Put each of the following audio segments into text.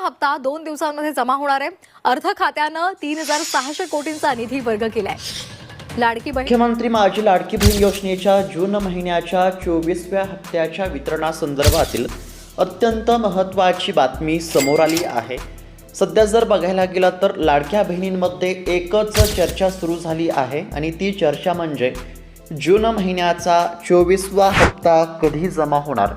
हप्ता 2 दिवसांमध्ये जमा होणार आहे। अर्थ खात्यानं 3600 कोटींचा निधी वर्ग केलाय। लाडकी बहीण मुख्यमंत्री माझी लाडकी बहीण योजनेच्या जून महिन्याच्या 24व्या हप्त्याच्या वितरणासंदर्भातील अत्यंत महत्त्वाची बातमी समोर आली आहे। सध्या जर बघायला गेलं तर लाडक्या बहिणींमध्ये एकच चर्चा सुरू झाली आहे आणि ती चर्चा म्हणजे जून महिन्याचा 24वा हप्ता कधी जमा होणार।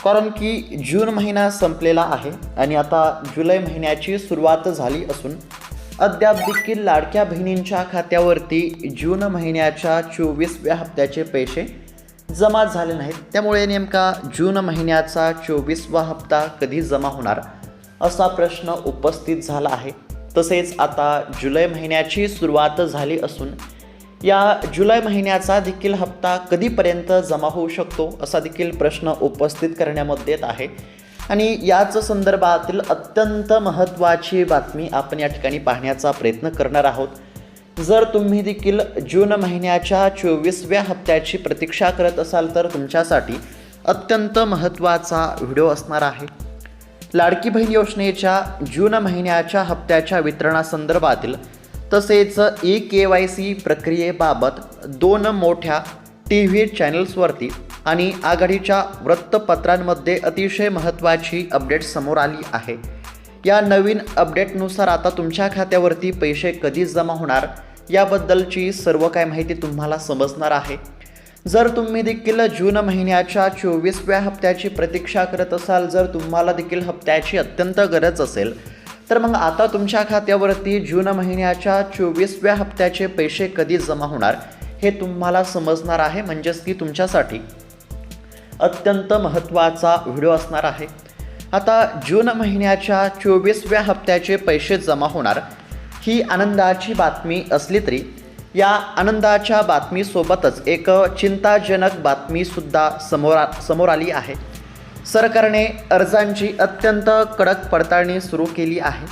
कारण की जून महिना संपलेला आहे आणि आता जुलै महिन्याची सुरुवात झाली असून अद्याप देखील लाडक्या बहिणींच्या खात्यावरती जून महिन्याच्या 24व्या हप्त्याचे पैसे जमा झाले नाहीत। त्यामुळे नेमका जून महिन्याचा 24वा हप्ता कधी जमा होणार असा प्रश्न उपस्थित झाला आहे। तसेच आता जुलै महिन्याची सुरुवात झाली असून या जुलै महिन्याचा देखील हप्ता कधीपर्यंत जमा होऊ शकतो असा देखील प्रश्न उपस्थित करण्यामध्ये येत आहे। आणि याच संदर्भातील अत्यंत महत्त्वाची बातमी आपण या ठिकाणी पाहण्याचा प्रयत्न करणार आहोत। जर तुम्ही देखील जून महिन्याच्या 24व्या हप्त्याची प्रतीक्षा करत असाल तर तुमच्यासाठी अत्यंत महत्त्वाचा व्हिडिओ असणार आहे। लाडकी बहीण योजनेच्या जून महिन्याच्या हप्त्याच्या वितरणासंदर्भातील तसेच KYC प्रक्रियेबाबत 2 मोठ्या TV चॅनल्सवरती आणि आघाडीच्या वृत्तपत्रांमध्ये अतिशय महत्त्वाची अपडेट समोर आली आहे। या नवीन अपडेटनुसार आता तुमच्या खात्यावरती पैसे कधी जमा होणार याबद्दलची सर्व काही माहिती तुम्हाला समजणार आहे। जर तुम्ही देखील जून महिन्याच्या 24व्या हप्त्याची प्रतीक्षा करत असाल, जर तुम्हाला देखील हप्त्याची अत्यंत गरज असेल तर मग आता तुमच्या खात्यावरती जून महिन्याच्या 24व्या हप्त्याचे पैसे कधी जमा होणार हे तुम्हाला समजणार आहे। म्हणजेच की तुमच्यासाठी अत्यंत महत्त्वाचा व्हिडिओ असणार आहे। आता जून महिन्याच्या 24व्या हप्त्याचे पैसे जमा होणार ही आनंदाची बातमी असली तरी या आनंदाच्या बातमीसोबतच एक चिंताजनक बातमीसुद्धा समोर आली आहे। सरकारने अर्जांची अत्यंत कडक पडताळणी सुरू केली आहे,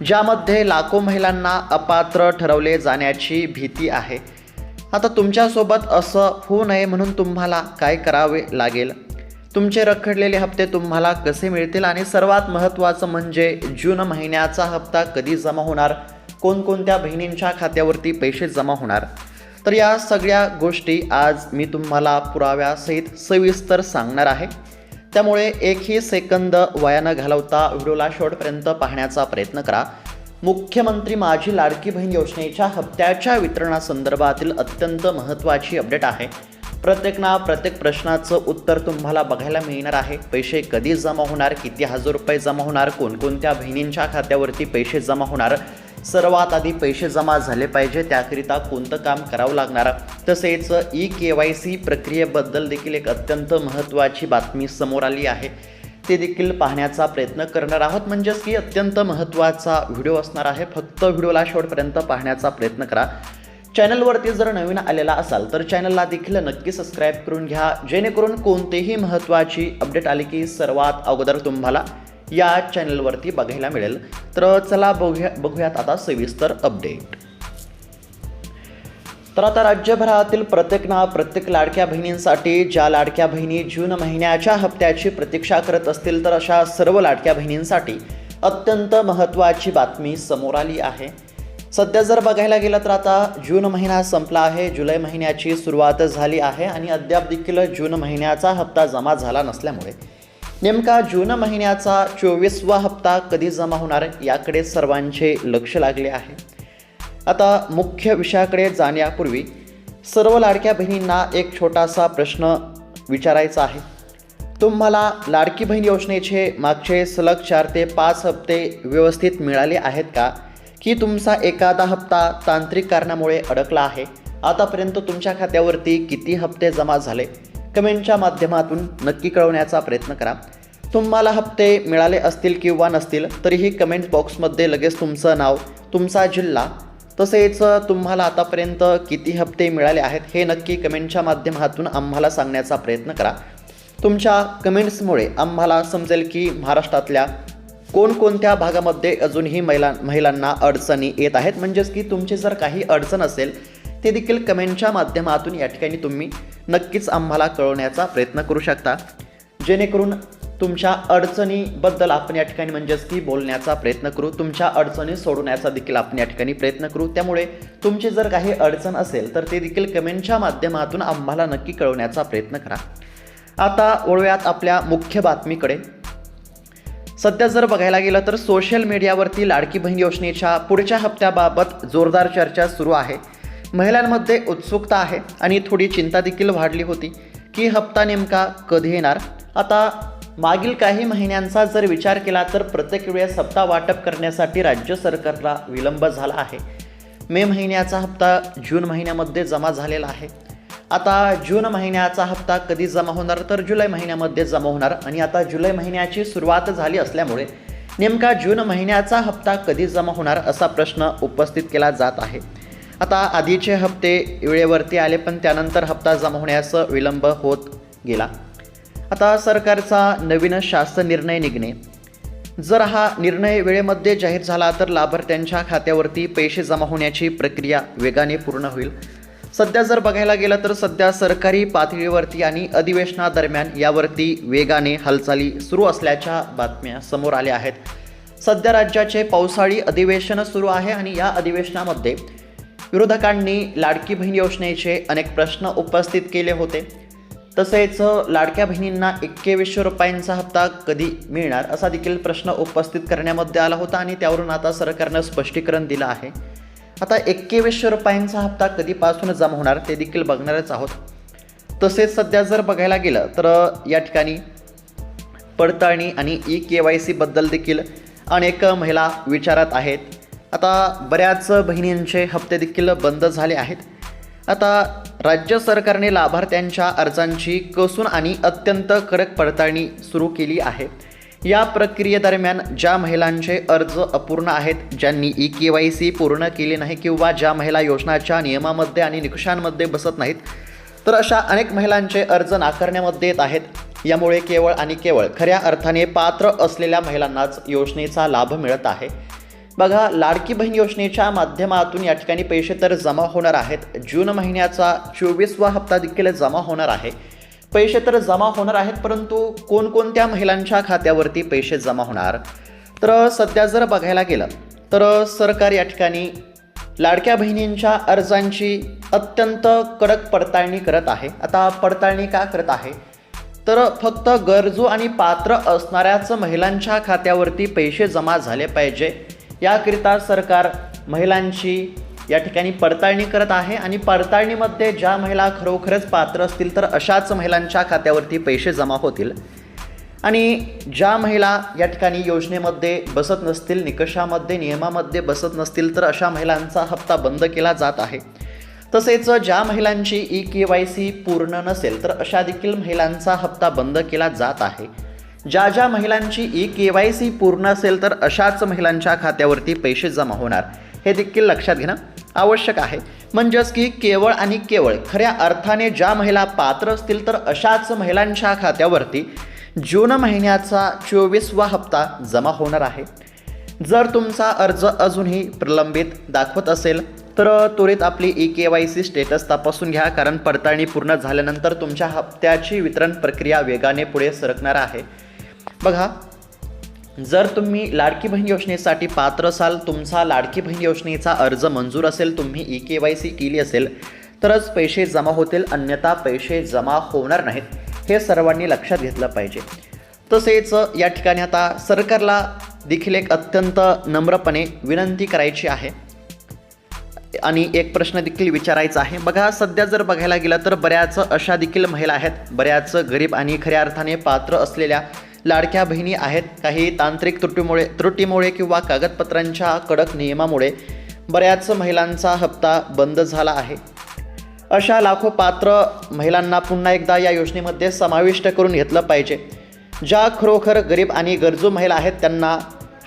ज्यामध्ये लाखो महिलांना अपात्र ठरवले जाण्याची भीती आहे। आता तुमच्यासोबत असं होऊ नये म्हणून तुम्हाला काय करावे लागेल, तुमचे रखडलेले हप्ते तुम्हाला कसे मिळतील आणि सर्वात महत्त्वाचं म्हणजे जून महिन्याचा हप्ता कधी जमा होणार, कोणकोणत्या बहिणींच्या खात्यावरती पैसे जमा होणार, तर या सगळ्या गोष्टी आज मी तुम्हाला पुराव्यासहित सविस्तर सांगणार आहे। त्यामुळे एकही सेकंद वाया न घालवता व्हिडिओला शेवटपर्यंत पाहण्याचा प्रयत्न करा। मुख्यमंत्री माझी लाडकी बहीण योजनेच्या हप्त्याच्या वितरणासंदर्भातील अत्यंत महत्त्वाची अपडेट आहे। प्रत्येक प्रश्नाचं उत्तर तुम्हाला बघायला मिळणार आहे। पैसे कधी जमा होणार, किती हजार रुपये जमा होणार, कोणकोणत्या बहिणींच्या खात्यावरती पैसे जमा होणार, सर्वात आधी पैसे जमा झाले पाहिजे त्याकरिता कोणतं काम करावं लागणार, तसेच KYC प्रक्रियेबद्दल देखील एक अत्यंत महत्त्वाची बातमी समोर आली आहे, ते देखील पाहण्याचा प्रयत्न करणार आहोत। म्हणजेच की अत्यंत महत्त्वाचा व्हिडिओ असणार आहे। फक्त व्हिडिओला शेवटपर्यंत पाहण्याचा प्रयत्न करा। चॅनलवरती जर नवीन आलेला असाल तर चॅनलला देखील नक्की सबस्क्राईब करून घ्या, जेणेकरून कोणतीही महत्त्वाची अपडेट आली की सर्वात अगोदर तुम्हाला या चॅनलवरती बघायला मिळेल। तर चला बघूयात आता सविस्तर अपडेट। तर आता राज्यभरातील प्रत्येक लाडक्या बहिणींसाठी, ज्या लाडक्या बहिणी जून महिन्याच्या हप्त्याची प्रतीक्षा करत असतील तर अशा सर्व लाडक्या बहिणींसाठी अत्यंत महत्त्वाची बातमी समोर आली आहे। सध्या जर बघायला गेलं तर आता जून महिना संपला आहे, जुलै महिन्याची सुरुवात झाली आहे आणि अद्याप देखील जून महिन्याचा हप्ता जमा झाला नसल्यामुळे नेमका जून महिन्याचा 24वा हप्ता कधी जमा होणार याकडे सर्वांचे लक्ष लागले आहे। आता मुख्य विषयाकडे जाण्यापूर्वी सर्व लाडक्या बहिणींना एक छोटासा प्रश्न विचारायचा आहे। तुम्हाला लाडकी बहीण योजनेचे मागचे सलग 4 ते 5 हप्ते व्यवस्थित मिळाले आहेत का, की तुमचा एखादा हप्ता तांत्रिक कारणामुळे अडकला आहे? आतापर्यंत तुमच्या खात्यावरती किती हप्ते जमा झाले कमेंटच्या माध्यमातून नक्की कळवण्याचा प्रयत्न करा। तुम्हाला हप्ते मिळाले असतील किंवा नसतील तरीही कमेंट बॉक्समध्ये लगेच तुमचं नाव, तुमचा जिल्हा, तसेच तुम्हाला आतापर्यंत किती हप्ते मिळाले आहेत हे नक्की कमेंटच्या माध्यमातून आम्हाला सांगण्याचा प्रयत्न करा। तुमच्या कमेंट्समुळे आम्हाला समजेल की महाराष्ट्रातल्या कोणकोणत्या भागामध्ये अजूनही महिलांना अडचणी येत आहेत। म्हणजेच की तुमची जर काही अडचण असेल ते देखील कमेंटच्या माध्यमातून या ठिकाणी तुम्ही नक्कीच आम्हाला कळवण्याचा प्रयत्न करू शकता, जेणेकरून तुमच्या अडचणीबद्दल आपण या ठिकाणी म्हणजेच की बोलण्याचा प्रयत्न करू, तुमच्या अडचणी सोडवण्याचा देखील आपण या ठिकाणी प्रयत्न करू. त्यामुळे तुमची जर काही अडचण असेल तर ते देखील कमेंटच्या माध्यमातून आम्हाला नक्की कळवण्याचा प्रयत्न करा. आता वळूयात आपल्या मुख्य बातमीकडे. सध्या जर बघायला गेलं तर सोशल मीडियावरती लाडकी बहीण योजनेच्या पुढच्या हप्त्याबाबत जोरदार चर्चा सुरू आहे. महिलांमध्ये उत्सुकता आहे आणि थोडी चिंता देखील वाढली होती की हप्ता नेमका कधी येणार. आता मागील काही महिन्यांचा जर विचार केला तर प्रत्येक वेळेस हप्ता वाटप करण्यासाठी राज्य सरकारला विलंब झाला आहे. मे महिन्याचा हप्ता जून महिन्यामध्ये जमा झालेला आहे. आता जून महिन्याचा हप्ता कधी जमा होणार तर जुलै महिन्यामध्ये जमा होणार आणि आता जुलै महिन्याची सुरुवात झाली असल्यामुळे नेमका जून महिन्याचा हप्ता कधी जमा होणार असा प्रश्न उपस्थित केला जात आहे. आता आधीचे हप्ते वेळेवरती आले पण त्यानंतर हप्ता जमा होण्यास विलंब होत गेला. आता सरकारचा नवीन शासन निर्णय निघणे. जर हा निर्णय वेळेमध्ये जाहीर झाला तर लाभार्थ्यांच्या खात्यावरती पैसे जमा होण्याची प्रक्रिया वेगाने पूर्ण होईल. सध्या जर बघायला गेलं तर सध्या सरकारी पातळीवरती आणि अधिवेशनादरम्यान यावरती वेगाने हालचाली सुरू असल्याच्या बातम्या समोर आल्या आहेत. सध्या राज्याचे पावसाळी अधिवेशन सुरू आहे आणि या अधिवेशनामध्ये विरोधकांनी लाडकी बहीण योजनेचे अनेक प्रश्न उपस्थित केले होते. तसेच लाडक्या बहिणींना 2100 रुपयांचा हप्ता कधी मिळणार असा देखील प्रश्न उपस्थित करण्यामध्ये आला होता आणि त्यावरून आता सरकारनं स्पष्टीकरण दिलं आहे. आता 2100 रुपयांचा हप्ता कधीपासून जमा होणार ते देखील बघणारच आहोत. तसेच सध्या जर बघायला गेलं तर या ठिकाणी पडताळणी आणि EKYC बद्दल देखील अनेक महिला विचारत आहेत. आता बऱ्याच बहिणींचे हप्ते देखील बंद झाले आहेत. आता राज्य सरकारने लाभार्थ्यांच्या अर्जांची कसून आणि अत्यंत कडक पडताळणी सुरू केली आहे. या प्रक्रियेदरम्यान ज्या महिलांचे अर्ज अपूर्ण आहेत, ज्यांनी EKYC पूर्ण केले नाही किंवा ज्या महिला योजनाच्या नियमामध्ये आणि निकषांमध्ये बसत नाहीत तर अशा अनेक महिलांचे अर्ज नाकारण्यामध्ये येत आहेत. यामुळे केवळ आणि केवळ खऱ्या अर्थाने पात्र असलेल्या महिलांनाच योजनेचा लाभ मिळत आहे. बघा, लाडकी बहीण योजनेच्या माध्यमातून या ठिकाणी पैसे तर जमा होणार आहेत. जून महिन्याचा 24वा हप्ता देखील जमा होणार आहे. पैसे तर जमा होणार आहेत परंतु कोणकोणत्या महिलांच्या खात्यावरती पैसे जमा होणार तर सध्या जर बघायला गेलं तर सरकार या ठिकाणी लाडक्या बहिणींच्या अर्जांची अत्यंत कडक पडताळणी करत आहे. आता पडताळणी का करत आहे तर फक्त गरजू आणि पात्र असणाऱ्याच महिलांच्या खात्यावरती पैसे जमा झाले पाहिजे याकरिता सरकार महिलांची या ठिकाणी पडताळणी करत आहे आणि पडताळणीमध्ये ज्या महिला खरोखरच पात्र असतील तर अशाच महिलांच्या खात्यावरती पैसे जमा होतील आणि ज्या महिला या ठिकाणी योजनेमध्ये बसत नसतील, निकषामध्ये नियमामध्ये बसत नसतील तर अशा महिलांचा हप्ता बंद केला जात आहे. तसेच ज्या महिलांची EKYC पूर्ण नसेल तर अशा देखील महिलांचा हप्ता बंद केला जात आहे. ज्या ज्या महिलांची EKYC पूर्ण असेल तर अशाच महिलांच्या खात्यावरती पैसे जमा होणार हे देखील लक्षात घेणं आवश्यक आहे. म्हणजेच की केवळ आणि केवळ खऱ्या अर्थाने ज्या महिला पात्र असतील तर अशाच महिलांच्या खात्यावरती जून महिन्याचा 24वा हप्ता जमा होणार आहे. जर तुमचा अर्ज अजूनही प्रलंबित दाखवत असेल तर त्वरित आपली EKYC स्टेटस तपासून घ्या, कारण पडताळणी पूर्ण झाल्यानंतर तुमच्या हप्त्याची वितरण प्रक्रिया वेगाने पुढे सरकणार आहे. बघा, जर तुम्ही लाडकी बहीण योजनेसाठी पात्र असाल, तुमचा लाडकी बहीण योजनेचा अर्ज मंजूर असेल, तुम्ही EKYC केली असेल तरच पैसे जमा होतील, अन्यथा पैसे जमा होणार नाहीत. हे सर्वांनी लक्षात घेतलं पाहिजे. तसेच या ठिकाणी आता सरकारला देखील एक अत्यंत नम्रपणे विनंती करायची आहे आणि एक प्रश्न देखील विचारायचा आहे. बघा, सध्या जर बघायला गेलं तर बऱ्याच अशा देखील महिला आहेत, बऱ्याच गरीब आणि खऱ्या अर्थाने पात्र असलेल्या लाडक्या बहिणी आहेत. काही तांत्रिक त्रुटीमुळे किंवा कागदपत्रांच्या कडक नियमामुळे बऱ्याच महिलांचा हप्ता बंद झाला आहे. अशा लाखो पात्र महिलांना पुन्हा एकदा या योजनेमध्ये समाविष्ट करून घेतलं पाहिजे. ज्या खरोखर गरीब आणि गरजू महिला आहेत त्यांना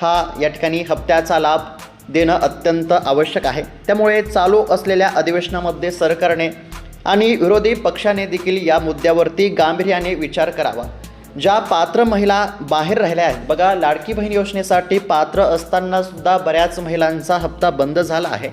हा या ठिकाणी हप्त्याचा लाभ देणं अत्यंत आवश्यक आहे. त्यामुळे चालू असलेल्या अधिवेशनामध्ये सरकारने आणि विरोधी पक्षाने देखील या मुद्द्यावरती गांभीर्याने विचार करावा. ज्या पात्र महिला बाहेर राहिल्या आहेत, बघा, लाडकी बहीण योजनेसाठी पात्र असताना सुद्धा बऱ्याच महिलांचा हप्ता बंद झाला आहे.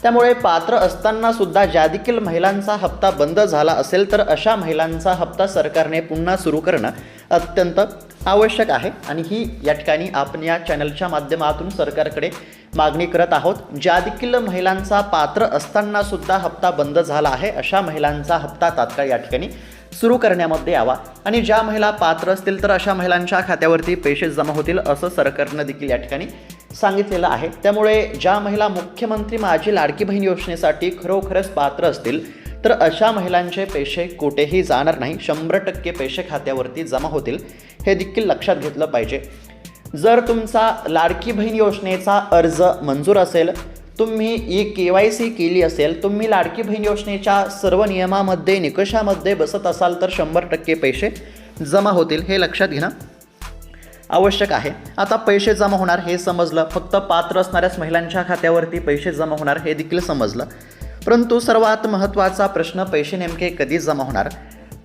त्यामुळे पात्र असताना सुद्धा ज्या देखील महिलांचा हप्ता बंद झाला असेल तर अशा महिलांचा हप्ता सरकारने पुन्हा सुरू करणं अत्यंत आवश्यक आहे आणि ही या ठिकाणी आपण या चॅनलच्या माध्यमातून सरकारकडे मागणी करत आहोत. ज्या देखील महिलांचा पात्र असताना सुद्धा हप्ता बंद झाला आहे अशा महिलांचा हप्ता तात्काळ या ठिकाणी सुरू करण्यामध्ये यावा आणि ज्या महिला पात्र असतील तर अशा महिलांच्या खात्यावरती पैसे जमा होतील असं सरकारनं देखील या ठिकाणी सांगितलेलं आहे. त्यामुळे ज्या महिला मुख्यमंत्री माझी लाडकी बहीण योजनेसाठी खरोखरच पात्र असतील तर अशा महिलांचे पैसे कुठेही जाणार नाही, 100% पैसे खात्यावरती जमा होतील हे देखील लक्षात घेतलं पाहिजे. जर तुमचा लाडकी बहीण योजनेचा अर्ज मंजूर असेल, तुम्ही KYC केली असेल, तुम्ही लाडकी बहीण योजनेच्या सर्व नियमामध्ये निकषामध्ये बसत असाल तर 100% पैसे जमा होतील हे लक्षात घेणं आवश्यक आहे. आता पैसे जमा होणार हे समजलं, फक्त पात्र असणाऱ्याच महिलांच्या खात्यावरती पैसे जमा होणार हे देखील समजलं. परंतु सर्वात महत्त्वाचा प्रश्न पैसे नेमके कधी जमा होणार.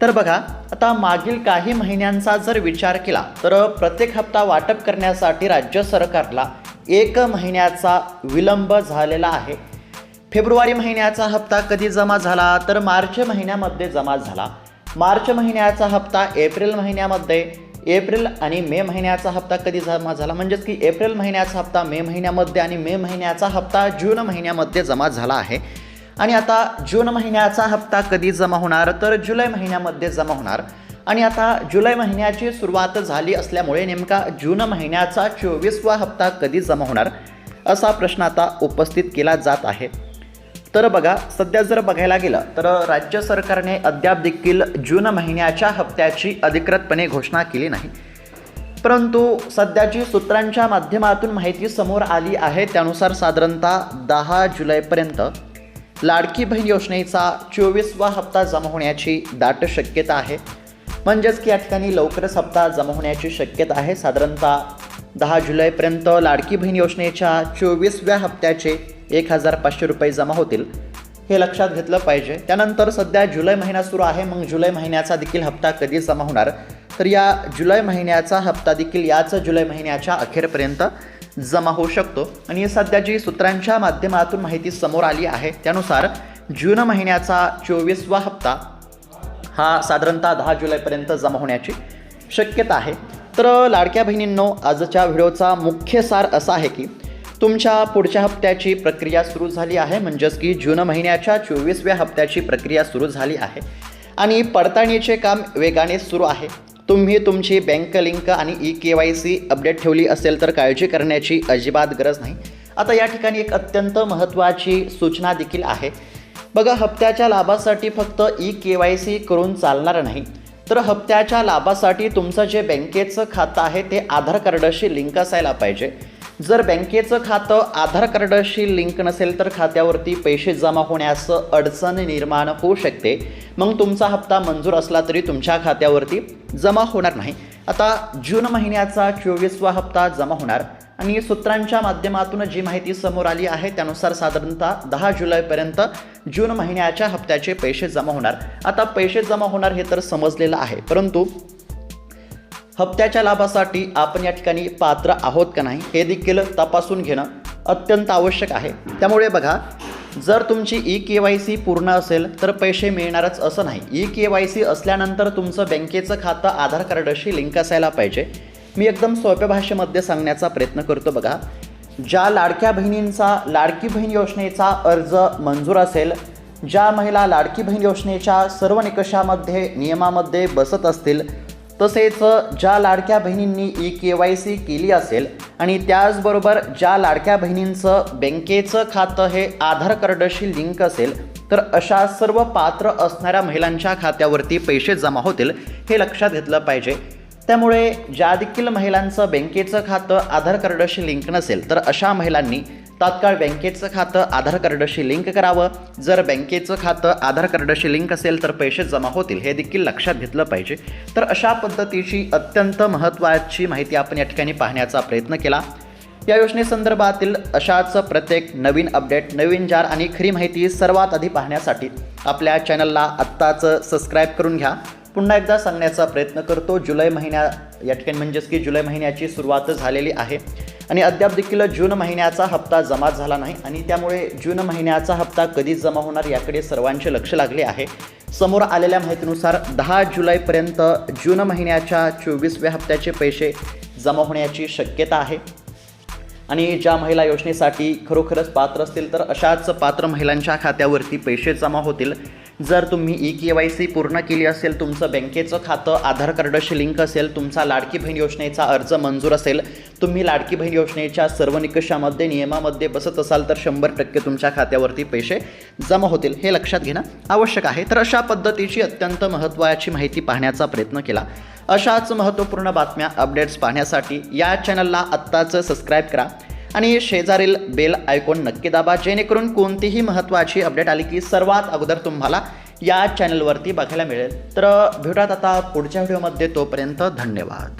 तर बघा, आता मागील काही महिन्यांचा जर विचार केला तर प्रत्येक हप्ता वाटप करण्यासाठी राज्य सरकारला 1 महिन्याचा विलंब झालेला आहे. फेब्रुवारी महिन्याचा हप्ता कधी जमा झाला तर मार्च महिन्यामध्ये जमा झाला. मार्च महिन्याचा हप्ता एप्रिल महिन्यामध्ये, एप्रिल आणि मे महिन्याचा हप्ता कधी जमा झाला म्हणजेच की एप्रिल महिन्याचा हप्ता मे महिन्यामध्ये आणि मे महिन्याचा हप्ता जून महिन्यामध्ये जमा झाला आहे. आणि आता जून महिन्याचा हप्ता कधी जमा होणार तर जुलै महिन्यामध्ये जमा होणार. आणि आता जुलै महिन्याची सुरुवात झाली असल्यामुळे नेमका जून महिन्याचा 24वा हप्ता कधी जमा होणार असा प्रश्न आता उपस्थित केला जात आहे. तर बघा, सध्या जर बघायला गेलं तर राज्य सरकारने अद्याप देखील जून महिन्याच्या हप्त्याची अधिकृतपणे घोषणा केली नाही. परंतु सध्याची सूत्रांच्या माध्यमातून माहिती समोर आली आहे त्यानुसार साधारणतः 10 जुलैपर्यंत लाडकी बहीण योजनेचा 24वा हप्ता जमा होण्याची दाट शक्यता आहे. म्हणजेच की या ठिकाणी लवकरच हप्ता जमा होण्याची शक्यता आहे. साधारणतः 10 जुलैपर्यंत लाडकी बहीण योजनेच्या 24व्या हप्त्याचे 1,500 रुपये जमा होतील हे लक्षात घेतलं पाहिजे. त्यानंतर सध्या जुलै महिना सुरू आहे, मग जुलै महिन्याचा देखील हप्ता कधी जमा होणार तर या जुलै महिन्याचा हप्ता देखील याच जुलै महिन्याच्या अखेरपर्यंत जमा होऊ शकतो. आणि सध्या जी सूत्रांच्या माध्यमातून माहिती समोर आली आहे त्यानुसार जून महिन्याचा 24वा हप्ता हा साधारणतः 10 जुलैपर्यंत जमा होण्याची शक्यता आहे. तर लाडक्या बहिणींनो, आजच्या व्हिडिओचा मुख्य सार असा आहे की तुमच्या पुढच्या हप्त्याची प्रक्रिया सुरू झाली आहे. म्हणजेच की जून महिन्याच्या 24व्या हप्त्याची प्रक्रिया सुरू झाली आहे आणि पडताळणीचे काम वेगाने सुरू आहे. तुम्ही तुमची बँक लिंक आणि KYC अपडेट ठेवली असेल तर काळजी करण्याची अजिबात गरज नाही. आता या ठिकाणी एक अत्यंत महत्त्वाची सूचना देखील आहे. बघा, हप्त्याच्या लाभासाठी फक्त KYC करून चालणार नाही, तर हप्त्याच्या लाभासाठी तुमचं जे बँकेचं खातं आहे ते आधार कार्डाशी लिंक असायला पाहिजे. जर बँकेचं खातं आधार कार्डाशी लिंक नसेल तर खात्यावरती पैसे जमा होण्यास अडचण निर्माण होऊ शकते. मग तुमचा हप्ता मंजूर असला तरी तुमच्या खात्यावरती जमा होणार नाही. आता जून महिन्याचा 24वा हप्ता जमा होणार आणि सूत्रांच्या माध्यमातून जी माहिती समोर आली आहे त्यानुसार साधारणतः 10 जुलैपर्यंत जून महिन्याच्या हप्त्याचे पैसे जमा होणार. आता पैसे जमा होणार हे तर समजलेलं आहे, परंतु हप्त्याच्या लाभासाठी आपण या ठिकाणी पात्र आहोत का नाही हे देखील तपासून घेणं अत्यंत आवश्यक आहे. त्यामुळे बघा, जर तुमची KYC पूर्ण असेल तर पैसे मिळणारच असं नाही. KYC असल्यानंतर तुमचं बँकेचं खातं आधार कार्डाशी लिंक असायला पाहिजे. मी एकदम सोप्या भाषेमध्ये सांगण्याचा प्रयत्न करतो. बघा, ज्या लाडक्या बहिणींचा लाडकी बहीण योजनेचा अर्ज मंजूर असेल, ज्या महिला लाडकी बहीण योजनेच्या सर्व निकषामध्ये नियमामध्ये बसत असतील, तसेच ज्या लाडक्या बहिणींनी KYC केली असेल आणि त्याचबरोबर ज्या लाडक्या बहिणींचं बँकेचं खातं हे आधार कार्डाशी लिंक असेल तर अशा सर्व पात्र असणाऱ्या महिलांच्या खात्यावरती पैसे जमा होतील हे लक्षात घेतलं पाहिजे. त्यामुळे ज्या देखील महिलांचं बँकेचं खातं आधार कार्डाशी लिंक नसेल तर अशा महिलांनी तात्काळ बँकेचं खातं आधार कार्डाशी लिंक करावं. जर बँकेचं खातं आधार कार्डाशी लिंक असेल तर पैसे जमा होतील हे देखील लक्षात घेतलं पाहिजे. तर अशा पद्धतीची अत्यंत महत्त्वाची माहिती आपण या ठिकाणी पाहण्याचा प्रयत्न केला. या योजनेसंदर्भातील अशाच प्रत्येक नवीन अपडेट, नवीन जार आणि खरी माहिती सर्वात आधी पाहण्यासाठी आपल्या चॅनलला आत्ताच सबस्क्राईब करून घ्या. पुन्हा एकदा सांगण्याचा प्रयत्न करतो, जुलै महिन्या या ठिकाणी म्हणजेच की जुलै महिन्याची सुरुवात झालेली आहे आणि अद्याप देखील जून महिन्याचा हप्ता जमा झाला नाही आणि त्यामुळे जून महिन्याचा हप्ता कधी जमा होणार याकडे सर्वांचे लक्ष लागले आहे. समोर आलेल्या माहितीनुसार 10 जुलैपर्यंत जून महिन्याच्या 24व्या हप्त्याचे पैसे जमा होण्याची शक्यता आहे. आणि ज्या महिला योजनेसाठी खरोखरच पात्र असतील तर अशाच पात्र महिलांच्या खात्यावरती पैसे जमा होतील. जर तुम्ही EKYC पूर्ण केली असेल, तुमचं बँकेचं खातं आधार कार्डाशी लिंक असेल, तुमचा लाडकी बहीण योजनेचा अर्ज मंजूर असेल, तुम्ही लाडकी बहीण योजनेच्या सर्व निकषामध्ये नियमामध्ये बसत असाल तर 100% तुमच्या खात्यावरती पैसे जमा होतील, हे लक्षात घेणं आवश्यक आहे. तर अशा पद्धतीची अत्यंत महत्त्वाची माहिती पाहण्याचा प्रयत्न केला. अशाच महत्त्वपूर्ण बातम्या अपडेट्स पाहण्यासाठी या चॅनलला आत्ताच सबस्क्राईब करा आणि शेजारील बेल आयकॉन नक्की दाबा, जेणेकरून कोणतीही महत्त्वाची अपडेट आली की सर्वात अगोदर तुम्हाला या चॅनलवरती बघायला मिळेल. तर भेटूयात आता पुढच्या व्हिडिओमध्ये. तोपर्यंत धन्यवाद.